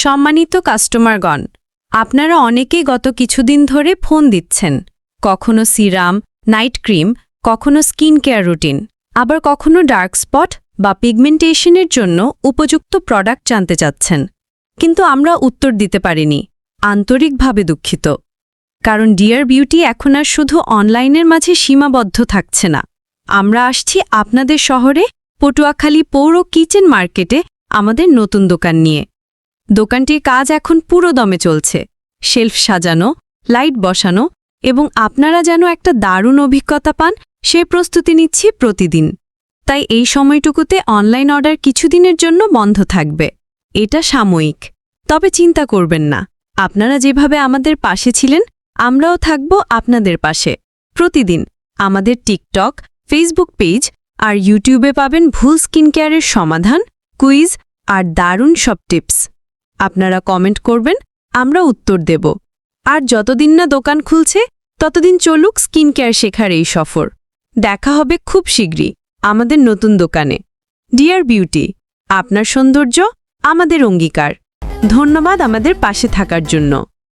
সম্মানিত কাস্টমারগণ, আপনারা অনেকেই গত কিছুদিন ধরে ফোন দিচ্ছেন। কখনো সিরাম, নাইট ক্রিম, কখনো স্কিন কেয়ার রুটিন, আবার কখনো ডার্ক স্পট বা পিগমেন্টেশনের জন্য উপযুক্ত প্রোডাক্ট জানতে চাচ্ছেন। কিন্তু আমরা উত্তর দিতে পারিনি। আন্তরিকভাবে দুঃখিত। কারণ ডিয়ার বিউটি এখন আর শুধু অনলাইনের মাঝে সীমাবদ্ধ থাকছে না। আমরা আসছি আপনাদের শহরে পটুয়াখালী পৌর কিচেন মার্কেটে আমাদের নতুন দোকান নিয়ে। দোকানটির কাজ এখন পুরো দমে চলছে। শেলফ সাজানো, লাইট বসানো এবং আপনারা যেন একটা দারুণ অভিজ্ঞতা পান সে প্রস্তুতি নিচ্ছি প্রতিদিন। তাই এই সময়টুকুতে অনলাইন অর্ডার কিছুদিনের জন্য বন্ধ থাকবে। এটা সাময়িক। তবে চিন্তা করবেন না, আপনারা যেভাবে আমাদের পাশে ছিলেন আমরাও থাকব আপনাদের পাশে। প্রতিদিন আমাদের টিকটক, ফেসবুক পেজ আর ইউটিউবে পাবেন ভুল স্কিন কেয়ারের সমাধান, কুইজ আর দারুণ সব টিপস। আপনারা কমেন্ট করবেন, আমরা উত্তর দেব। আর যতদিন না দোকান খুলছে ততদিন চলুক স্কিন কেয়ার শেখার এই সফর। দেখা হবে খুব শীঘ্রই আমাদের নতুন দোকানে। ডিয়ার বিউটি, আপনার সৌন্দর্য আমাদের অঙ্গীকার। ধন্যবাদ আমাদের পাশে থাকার জন্য।